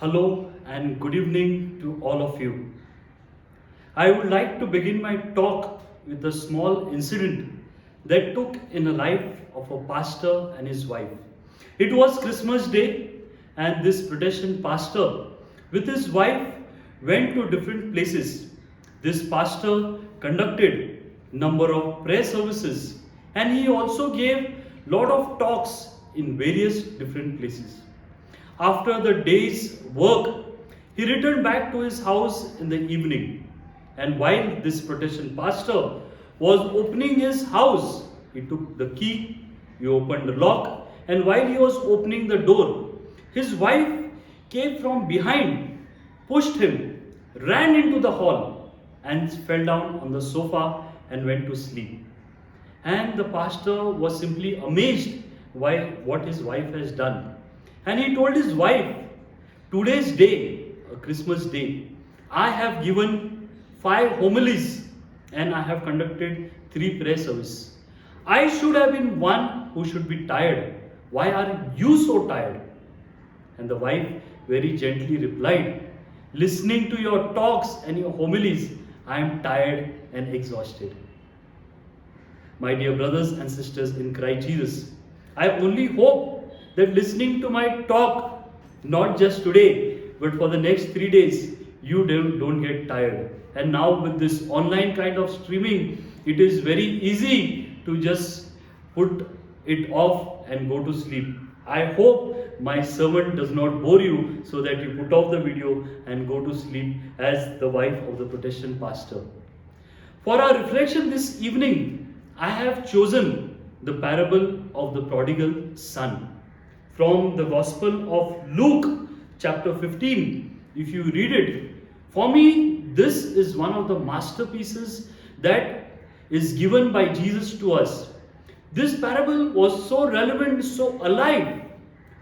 Hello and good evening to all of you. I would like to begin my talk with a small incident that took in the life of a pastor and his wife. It was Christmas Day, and this Protestant pastor with his wife went to different places. This pastor conducted number of prayer services, and he also gave lot of talks in various different places. After the day's work, he returned back to his house in the evening. And while this Protestant pastor was opening his house, he took the key, he opened the lock, and while he was opening the door, his wife came from behind, pushed him, ran into the hall, and fell down on the sofa and went to sleep. And the pastor was simply amazed by what his wife has done. And he told his wife, today's day, a Christmas day, I have given 5 homilies and I have conducted 3 prayer services. I should have been one who should be tired. Why are you so tired? And the wife very gently replied, listening to your talks and your homilies, I am tired and exhausted. My dear brothers and sisters in Christ Jesus, I only hope that listening to my talk, not just today, but for the next 3 days, you don't get tired. And now with this online kind of streaming, it is very easy to just put it off and go to sleep. I hope my sermon does not bore you so that you put off the video and go to sleep as the wife of the Protestant pastor. For our reflection this evening, I have chosen the parable of the prodigal son from the Gospel of Luke, chapter 15. If you read it, for me, this is one of the masterpieces that is given by Jesus to us. This parable was so relevant, so alive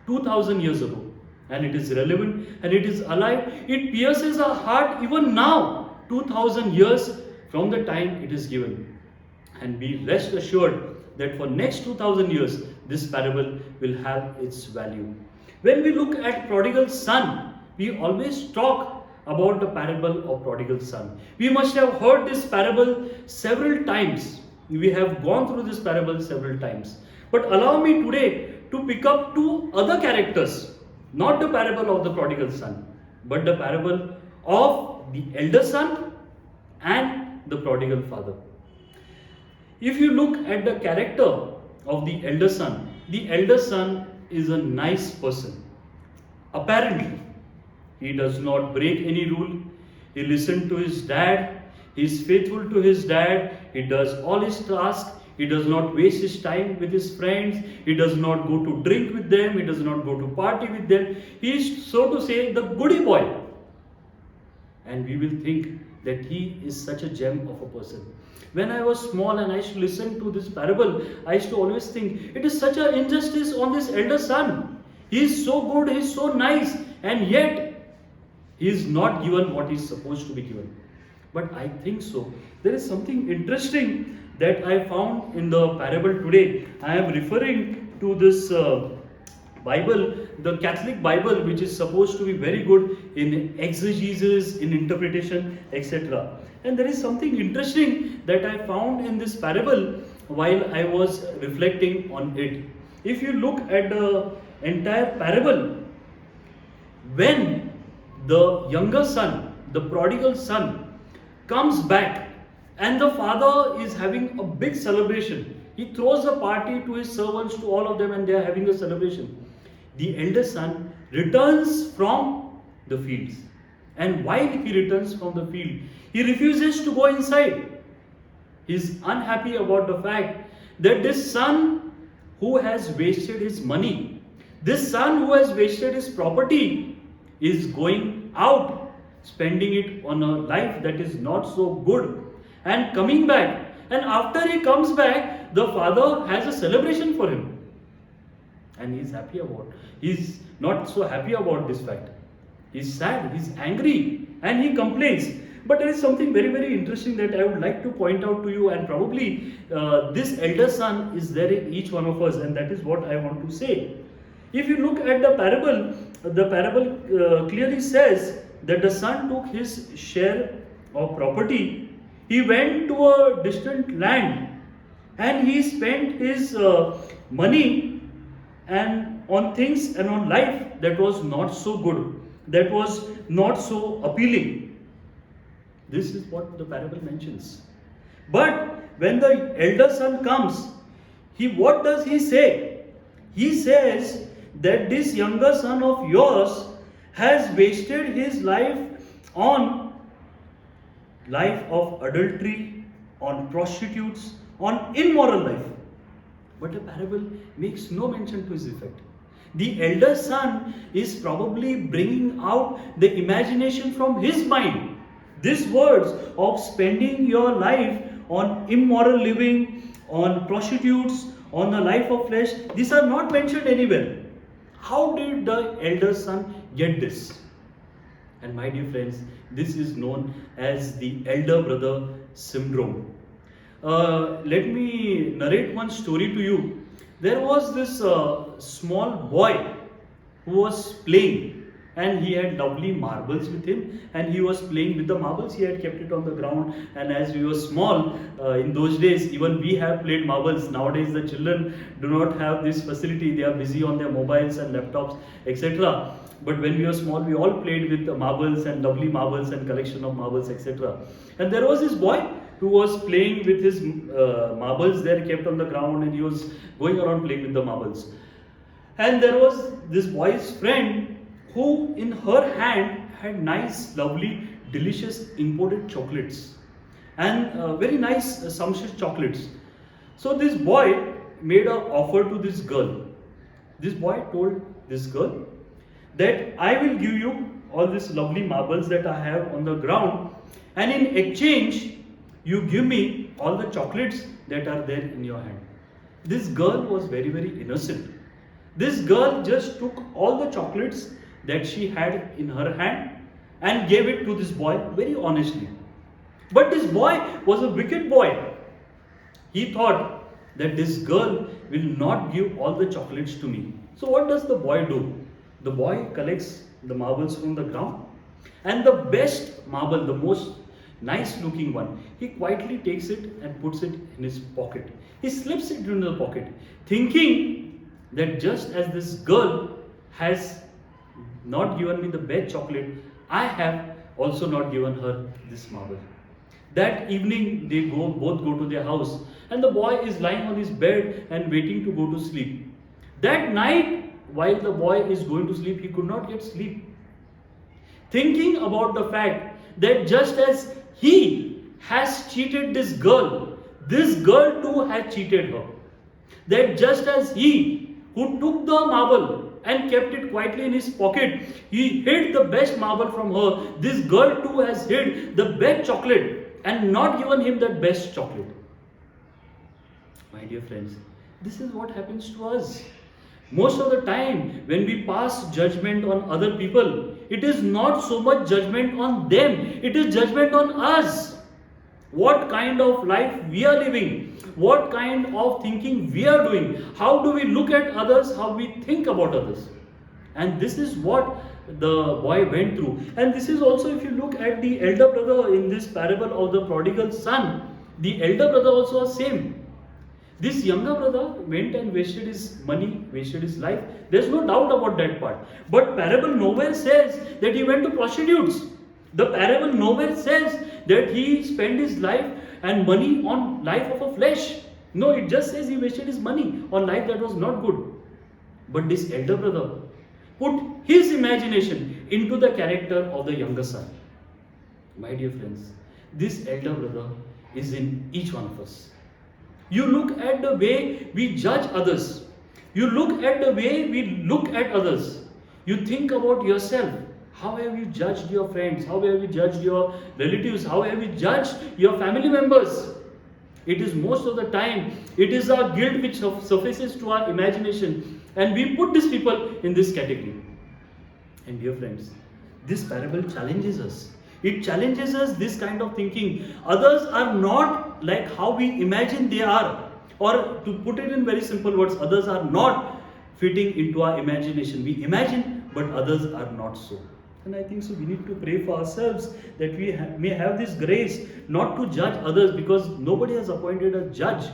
2000 years ago, and it is relevant and it is alive. It pierces our heart even now, 2000 years from the time it is given. And be rest assured that for next 2000 years, this parable will have its value. When we look at prodigal son, we always talk about the parable of prodigal son. We must have heard this parable several times. We have gone through this parable several times. But allow me today to pick up 2 other characters, not the parable of the prodigal son, but the parable of the elder son and the prodigal father. If you look at the character of the elder son is a nice person. Apparently, he does not break any rule. He listens to his dad. He is faithful to his dad. He does all his tasks. He does not waste his time with his friends. He does not go to drink with them. He does not go to party with them. He is, so to say, the goody boy. And we will think that he is such a gem of a person. When I was small and I used to listen to this parable, I used to always think, it is such an injustice on this elder son. He is so good, he is so nice, and yet he is not given what he is supposed to be given. But I think so. There is something interesting that I found in the parable today. I am referring to this Bible, the Catholic Bible, which is supposed to be very good in exegesis, in interpretation, etc. And there is something interesting that I found in this parable while I was reflecting on it. If you look at the entire parable, when the younger son, the prodigal son, comes back and the father is having a big celebration, he throws a party to his servants, to all of them, and they are having a celebration. The elder son returns from the fields. And while he returns from the field, he refuses to go inside. He is unhappy about the fact that this son who has wasted his money, this son who has wasted his property, is going out, spending it on a life that is not so good, and coming back. And after he comes back, the father has a celebration for him. And he is happy about. He is not so happy about this fact. He is sad, he is angry, and he complains. But there is something very, very interesting that I would like to point out to you, and probably this elder son is there in each one of us, and that is what I want to say. If you look at the parable, the parable clearly says that the son took his share of property. He went to a distant land and he spent his money and on things and on life that was not so good, that was not so appealing. This is what the parable mentions. But when the elder son comes, what does he say? He says that this younger son of yours has wasted his life on life of adultery, on prostitutes, on immoral life. But the parable makes no mention to his effect. The elder son is probably bringing out the imagination from his mind. These words of spending your life on immoral living, on prostitutes, on the life of flesh, these are not mentioned anywhere. How did the elder son get this? And my dear friends, this is known as the elder brother syndrome. Let me narrate one story to you. There was this small boy who was playing, and he had lovely marbles with him, and he was playing with the marbles. He had kept it on the ground, and as we were small, in those days, even we have played marbles. Nowadays the children do not have this facility. They are busy on their mobiles and laptops, etc. But when we were small, we all played with marbles and lovely marbles and collection of marbles, etc. And there was this boy who was playing with his marbles there kept on the ground, and he was going around playing with the marbles. And there was this boy's friend who in her hand had nice, lovely, delicious imported chocolates and very nice sumptuous chocolates. So this boy made an offer to this girl. This boy told this girl that I will give you all these lovely marbles that I have on the ground, and in exchange you give me all the chocolates that are there in your hand. This girl was very, very innocent. This girl just took all the chocolates that she had in her hand and gave it to this boy very honestly. But this boy was a wicked boy. He thought that this girl will not give all the chocolates to me. So what does the boy do? The boy collects the marbles from the ground, and the best marble, the most nice looking one, he quietly takes it and puts it in his pocket. He slips it into the pocket, thinking that just as this girl has not given me the best chocolate, I have also not given her this marble. That evening they both go to their house, and the boy is lying on his bed and waiting to go to sleep. That night, while the boy is going to sleep, he could not get sleep. Thinking about the fact that just as he has cheated this girl too has cheated her. That just as he who took the marble and kept it quietly in his pocket, he hid the best marble from her, this girl too has hid the best chocolate and not given him that best chocolate. My dear friends, this is what happens to us. Most of the time, when we pass judgment on other people, it is not so much judgment on them, it is judgment on us. What kind of life we are living, what kind of thinking we are doing, how do we look at others, how we think about others. And this is what the boy went through. And this is also, if you look at the elder brother in this parable of the prodigal son, the elder brother also was same. This younger brother went and wasted his money, wasted his life. There's no doubt about that part. But parable nowhere says that he went to prostitutes. The parable nowhere says that he spent his life and money on life of a flesh. No, it just says he wasted his money on life that was not good. But this elder brother put his imagination into the character of the younger son. My dear friends, this elder brother is in each one of us. You look at the way we judge others. You look at the way we look at others. You think about yourself. How have you judged your friends? How have you judged your relatives? How have you judged your family members? It is most of the time, it is our guilt which surfaces to our imagination. And we put these people in this category. And dear friends, this parable challenges us. It challenges us this kind of thinking. Others are not like how we imagine they are. Or to put it in very simple words, others are not fitting into our imagination. We imagine, but others are not so. And I think so we need to pray for ourselves that we may have this grace not to judge others, because nobody has appointed a judge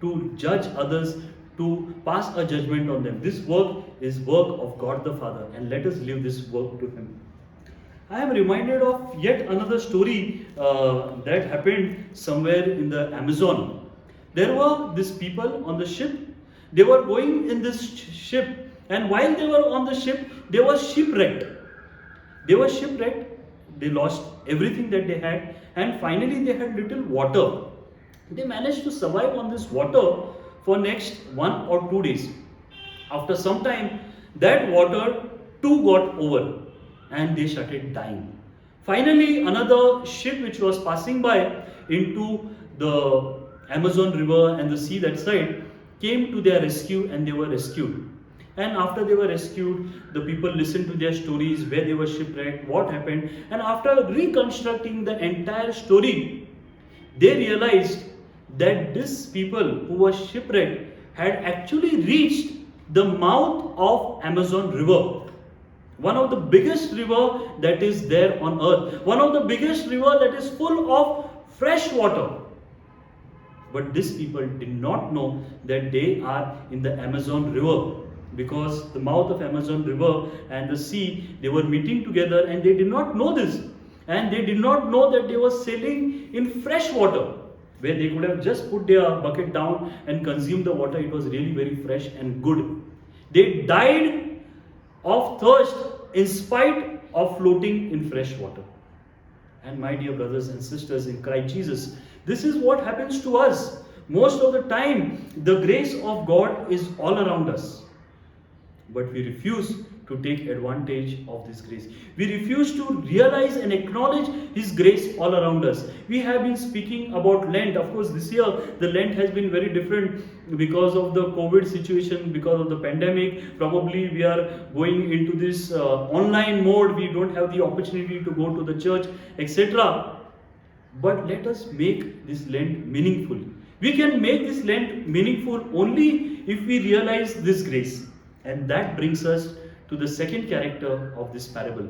to judge others, to pass a judgment on them. This work is work of God the Father, and let us leave this work to Him. I am reminded of yet another story that happened somewhere in the Amazon. There were these people on the ship. They were going in this ship, and while they were on the ship, they were shipwrecked. They were shipwrecked. They lost everything that they had, and finally they had little water. They managed to survive on this water for next 1 or 2 days. After some time, that water too got over, and they started dying. Finally, another ship which was passing by into the Amazon river and the sea that side came to their rescue, and they were rescued. And after they were rescued, the people listened to their stories, where they were shipwrecked, what happened, and after reconstructing the entire story, they realized that these people who were shipwrecked had actually reached the mouth of Amazon river. One of the biggest river that is there on earth. One of the biggest river that is full of fresh water. But these people did not know that they are in the Amazon river, because the mouth of Amazon river and the sea, they were meeting together, and they did not know this. And they did not know that they were sailing in fresh water, where they could have just put their bucket down and consumed the water. It was really very fresh and good. They died of thirst in spite of floating in fresh water. And my dear brothers and sisters in Christ Jesus, this is what happens to us. Most of the time, the grace of God is all around us. But we refuse to take advantage of this grace. We refuse to realize and acknowledge His grace all around us. We have been speaking about Lent. Of course, this year the Lent has been very different because of the COVID situation, because of the pandemic. Probably we are going into this online mode. We don't have the opportunity to go to the church, etc. But let us make this Lent meaningful. We can make this Lent meaningful only if we realize this grace. And that brings us to the second character of this parable,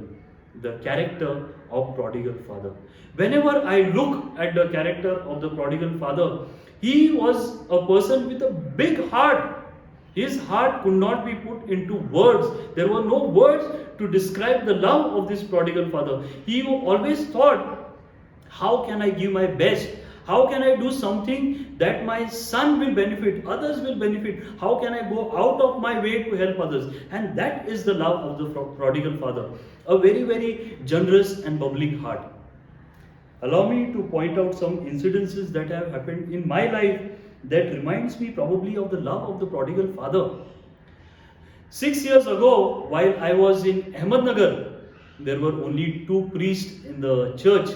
the character of prodigal father. Whenever I look at the character of the prodigal father, he was a person with a big heart. His heart could not be put into words. There were no words to describe the love of this prodigal father. He always thought, how can I give my best? How can I do something that my son will benefit, others will benefit? How can I go out of my way to help others? And that is the love of the prodigal father. A very, very generous and bubbling heart. Allow me to point out some incidences that have happened in my life that reminds me probably of the love of the prodigal father. 6 years ago, while I was in Ahmednagar, there were only 2 priests in the church,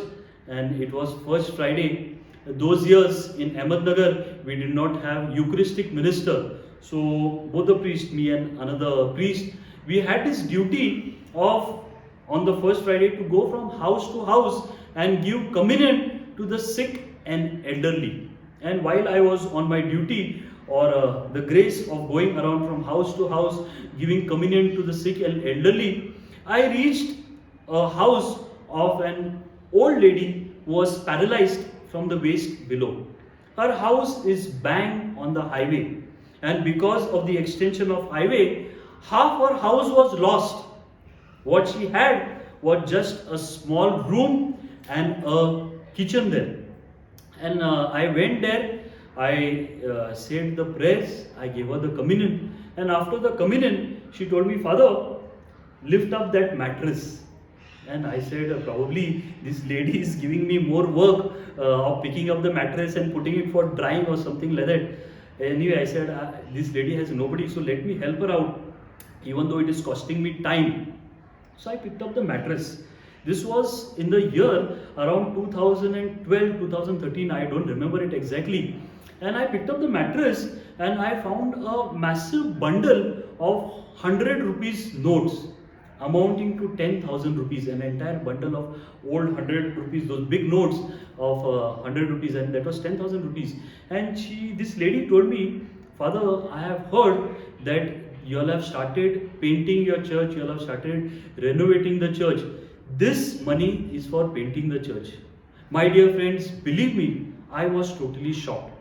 and it was First Friday. Those years in Ahmednagar, we did not have Eucharistic minister. So both the priest, me and another priest, we had this duty of on the First Friday to go from house to house and give communion to the sick and elderly. And while I was on my duty, or the grace of going around from house to house giving communion to the sick and elderly, I reached a house of an old lady who was paralyzed from the waist below. Her house is bang on the highway, and because of the extension of highway, half her house was lost. What she had was just a small room and a kitchen there. And I went there, I said the prayers, I gave her the communion, and after the communion, she told me, "Father, lift up that mattress." And I said, probably this lady is giving me more work of picking up the mattress and putting it for drying or something like that. Anyway, I said, this lady has nobody, so let me help her out, even though it is costing me time. So I picked up the mattress. This was in the year around 2012, 2013, I don't remember it exactly. And I picked up the mattress and I found a massive bundle of 100 rupees notes, amounting to 10,000 rupees, an entire bundle of old 100 rupees, those big notes of 100 rupees, and that was 10,000 rupees. And this lady told me, "Father, I have heard that you all have started painting your church, you all have started renovating the church. This money is for painting the church. My dear friends, believe me, I was totally shocked.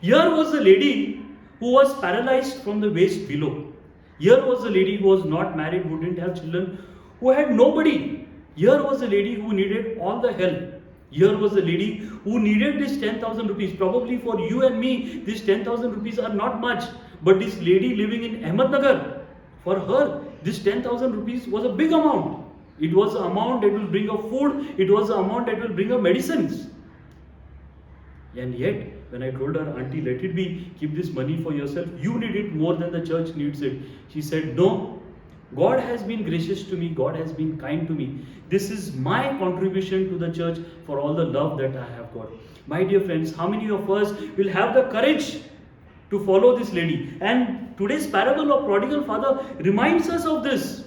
Here was a lady who was paralyzed from the waist below. Here was a lady who was not married, who didn't have children, who had nobody. Here was a lady who needed all the help. Here was a lady who needed this 10,000 rupees. Probably for you and me, these 10,000 rupees are not much. But this lady living in Ahmednagar, for her, this 10,000 rupees was a big amount. It was the amount that will bring her food. It was the amount that will bring her medicines. And yet, when I told her, Auntie, let it be, keep this money for yourself. You need it more than the church needs it. She said, no, God has been gracious to me. God has been kind to me. This is my contribution to the church for all the love that I have got. My dear friends, how many of us will have the courage to follow this lady? And today's parable of prodigal father reminds us of this,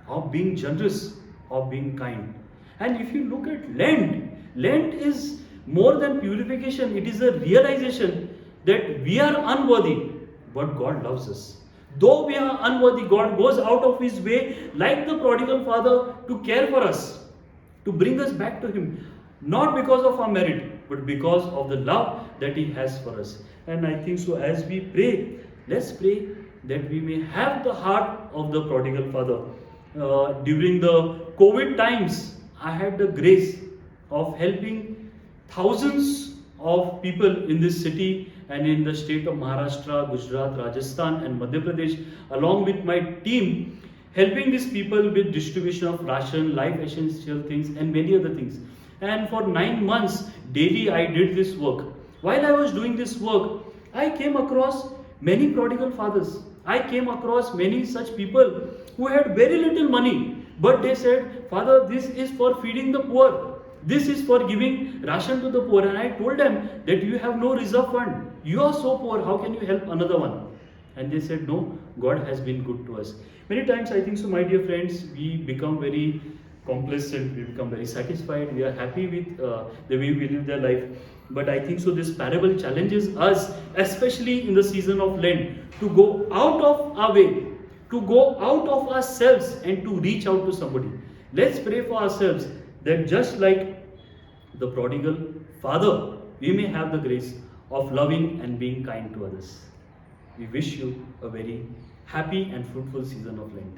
of being generous, of being kind. And if you look at Lent is more than purification. It is a realization that we are unworthy, but God loves us. Though we are unworthy, God goes out of His way, like the prodigal father, to care for us, to bring us back to Him. Not because of our merit, but because of the love that He has for us. And I think so, as we pray, let's pray that we may have the heart of the prodigal father. During the COVID times, I had the grace of helping thousands of people in this city and in the state of Maharashtra, Gujarat, Rajasthan and Madhya Pradesh, along with my team, helping these people with distribution of ration, life essential things and many other things. And for 9 months, daily I did this work. While I was doing this work, I came across many prodigal fathers. I came across many such people who had very little money, but they said, Father, this is for feeding the poor. This is for giving ration to the poor. And I told them that you have no reserve fund. You are so poor, how can you help another one? And they said, no, God has been good to us. Many times I think so, my dear friends, we become very complacent, we become very satisfied, we are happy with the way we live their life. But I think so this parable challenges us, especially in the season of Lent, to go out of our way, to go out of ourselves and to reach out to somebody. Let's pray for ourselves that just like the prodigal father, we may have the grace of loving and being kind to others. We wish you a very happy and fruitful season of Lent.